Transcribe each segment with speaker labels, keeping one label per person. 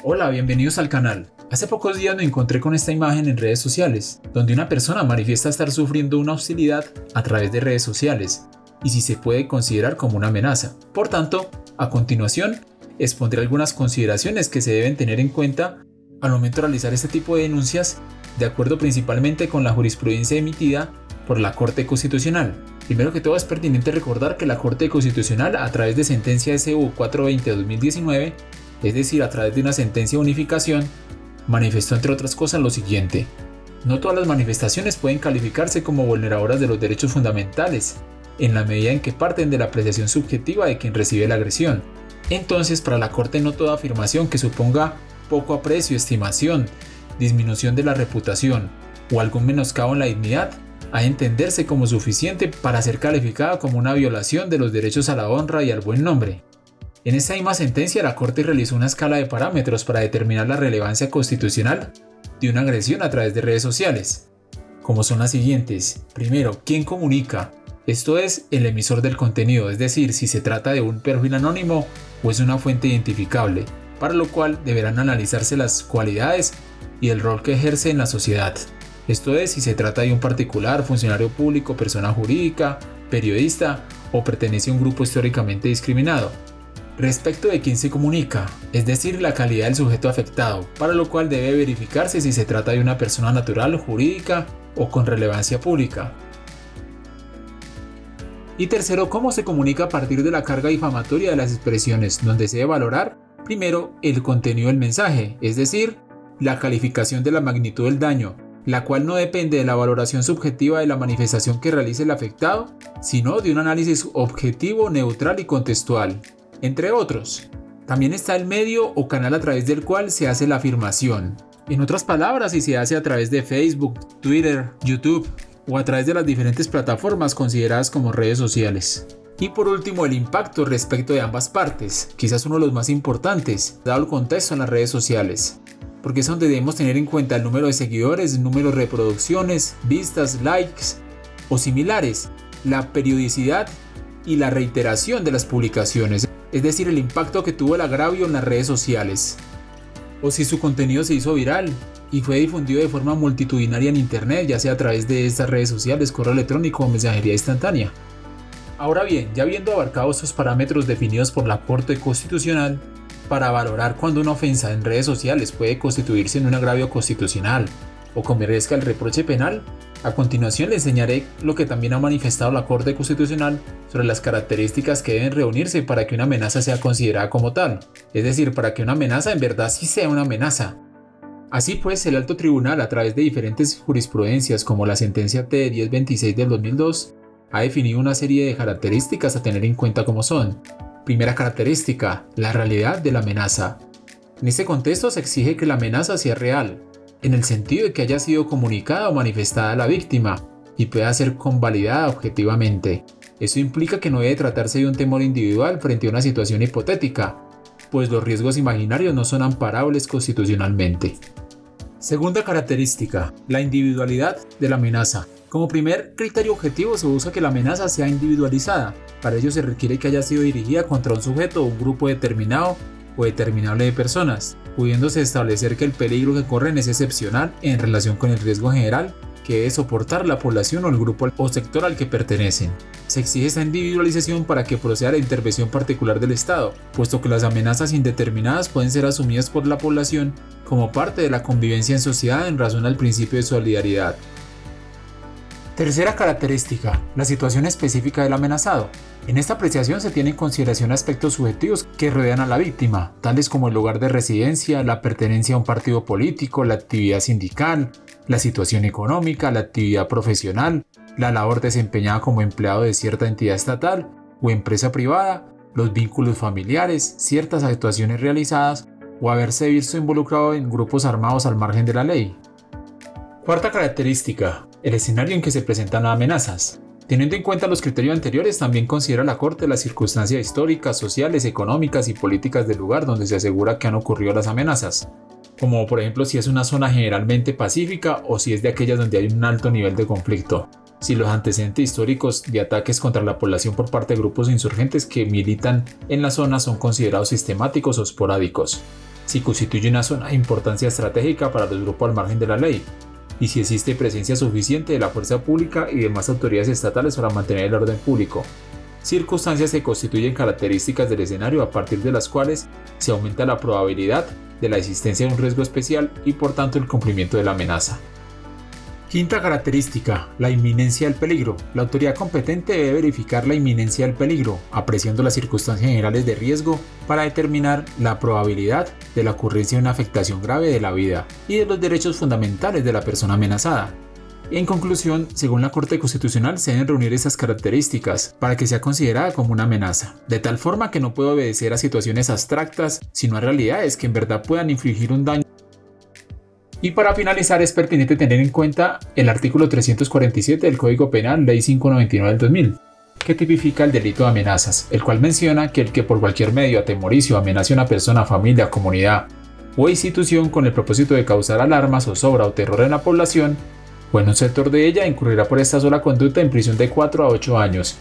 Speaker 1: Hola, bienvenidos al canal. Hace pocos días me encontré con esta imagen en redes sociales, donde una persona manifiesta estar sufriendo una hostilidad a través de redes sociales, y si se puede considerar como una amenaza. Por tanto, a continuación, expondré algunas consideraciones que se deben tener en cuenta al momento de realizar este tipo de denuncias, de acuerdo principalmente con la jurisprudencia emitida por la Corte Constitucional. Primero que todo, es pertinente recordar que la Corte Constitucional, a través de sentencia SU 420 de 2019, es decir, a través de una sentencia de unificación, manifestó entre otras cosas lo siguiente: no todas las manifestaciones pueden calificarse como vulneradoras de los derechos fundamentales, en la medida en que parten de la apreciación subjetiva de quien recibe la agresión. Entonces, para la Corte, no toda afirmación que suponga poco aprecio, estimación, disminución de la reputación o algún menoscabo en la dignidad ha de entenderse como suficiente para ser calificada como una violación de los derechos a la honra y al buen nombre. En esta misma sentencia, la Corte realizó una escala de parámetros para determinar la relevancia constitucional de una agresión a través de redes sociales, como son las siguientes. Primero, ¿quién comunica? Esto es, el emisor del contenido, es decir, si se trata de un perfil anónimo o es una fuente identificable, para lo cual deberán analizarse las cualidades y el rol que ejerce en la sociedad. Esto es, si se trata de un particular, funcionario público, persona jurídica, periodista o pertenece a un grupo históricamente discriminado. Respecto de quién se comunica, es decir, la calidad del sujeto afectado, para lo cual debe verificarse si se trata de una persona natural, jurídica o con relevancia pública. Y tercero, cómo se comunica a partir de la carga difamatoria de las expresiones, donde se debe valorar, primero, el contenido del mensaje, es decir, la calificación de la magnitud del daño, la cual no depende de la valoración subjetiva de la manifestación que realice el afectado, sino de un análisis objetivo, neutral y contextual, entre otros. También está el medio o canal a través del cual se hace la afirmación. En otras palabras, si se hace a través de Facebook, Twitter, YouTube o a través de las diferentes plataformas consideradas como redes sociales. Y por último, el impacto respecto de ambas partes, quizás uno de los más importantes, dado el contexto en las redes sociales, porque es donde debemos tener en cuenta el número de seguidores, el número de reproducciones, vistas, likes o similares, la periodicidad y la reiteración de las publicaciones, es decir, el impacto que tuvo el agravio en las redes sociales, o si su contenido se hizo viral y fue difundido de forma multitudinaria en internet, ya sea a través de estas redes sociales, correo electrónico o mensajería instantánea. Ahora bien, ya habiendo abarcado estos parámetros definidos por la Corte Constitucional, para valorar cuándo una ofensa en redes sociales puede constituirse en un agravio constitucional o que merezca el reproche penal, a continuación le enseñaré lo que también ha manifestado la Corte Constitucional sobre las características que deben reunirse para que una amenaza sea considerada como tal, es decir, para que una amenaza en verdad sí sea una amenaza. Así pues, el Alto Tribunal, a través de diferentes jurisprudencias como la sentencia T 1026 del 2002, ha definido una serie de características a tener en cuenta como son: primera característica, la realidad de la amenaza. En este contexto se exige que la amenaza sea real, en el sentido de que haya sido comunicada o manifestada a la víctima y pueda ser convalidada objetivamente. Eso implica que no debe tratarse de un temor individual frente a una situación hipotética, pues los riesgos imaginarios no son amparables constitucionalmente. Segunda característica, la individualidad de la amenaza. Como primer criterio objetivo se busca que la amenaza sea individualizada. Para ello se requiere que haya sido dirigida contra un sujeto o un grupo determinado o determinable de personas, pudiéndose establecer que el peligro que corren es excepcional en relación con el riesgo general que debe soportar la población o el grupo o sector al que pertenecen. Se exige esta individualización para que proceda la intervención particular del Estado, puesto que las amenazas indeterminadas pueden ser asumidas por la población como parte de la convivencia en sociedad en razón al principio de solidaridad. Tercera característica, la situación específica del amenazado. En esta apreciación se tienen en consideración aspectos subjetivos que rodean a la víctima, tales como el lugar de residencia, la pertenencia a un partido político, la actividad sindical, la situación económica, la actividad profesional, la labor desempeñada como empleado de cierta entidad estatal o empresa privada, los vínculos familiares, ciertas actuaciones realizadas o haberse visto involucrado en grupos armados al margen de la ley. Cuarta característica, el escenario en que se presentan las amenazas. Teniendo en cuenta los criterios anteriores, también considera la Corte las circunstancias históricas, sociales, económicas y políticas del lugar donde se asegura que han ocurrido las amenazas, como por ejemplo si es una zona generalmente pacífica o si es de aquellas donde hay un alto nivel de conflicto, si los antecedentes históricos de ataques contra la población por parte de grupos insurgentes que militan en la zona son considerados sistemáticos o esporádicos. si constituye una zona de importancia estratégica para los grupos al margen de la ley, y si existe presencia suficiente de la fuerza pública y demás autoridades estatales para mantener el orden público. Circunstancias que constituyen características del escenario a partir de las cuales se aumenta la probabilidad de la existencia de un riesgo especial y por tanto el cumplimiento de la amenaza. Quinta característica, la inminencia del peligro. La autoridad competente debe verificar la inminencia del peligro, apreciando las circunstancias generales de riesgo para determinar la probabilidad de la ocurrencia de una afectación grave de la vida y de los derechos fundamentales de la persona amenazada. En conclusión, según la Corte Constitucional, se deben reunir esas características para que sea considerada como una amenaza, de tal forma que no puede obedecer a situaciones abstractas, sino a realidades que en verdad puedan infligir un daño. Y para finalizar, es pertinente tener en cuenta el artículo 347 del Código Penal, Ley 599 del 2000, que tipifica el delito de amenazas, el cual menciona que el que por cualquier medio atemorice o amenace a una persona, familia, comunidad o institución con el propósito de causar alarma, zozobra o terror en la población o en un sector de ella, incurrirá por esta sola conducta en prisión de 4 a 8 años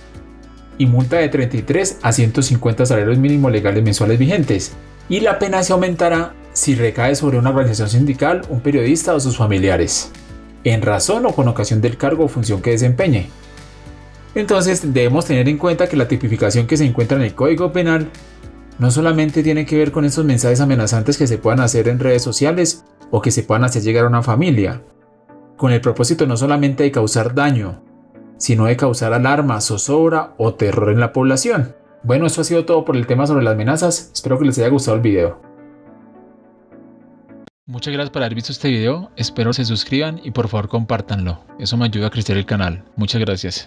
Speaker 1: y multa de 33 a 150 salarios mínimos legales mensuales vigentes, y la pena se aumentará si recae sobre una organización sindical, un periodista o sus familiares, en razón o con ocasión del cargo o función que desempeñe. Entonces debemos tener en cuenta que la tipificación que se encuentra en el Código Penal no solamente tiene que ver con estos mensajes amenazantes que se puedan hacer en redes sociales o que se puedan hacer llegar a una familia, con el propósito no solamente de causar daño, sino de causar alarma, zozobra o terror en la población. Bueno, esto ha sido todo por el tema sobre las amenazas, espero que les haya gustado el video. Muchas gracias por haber visto este video, espero se suscriban y por favor compártanlo, eso me ayuda a crecer el canal. Muchas gracias.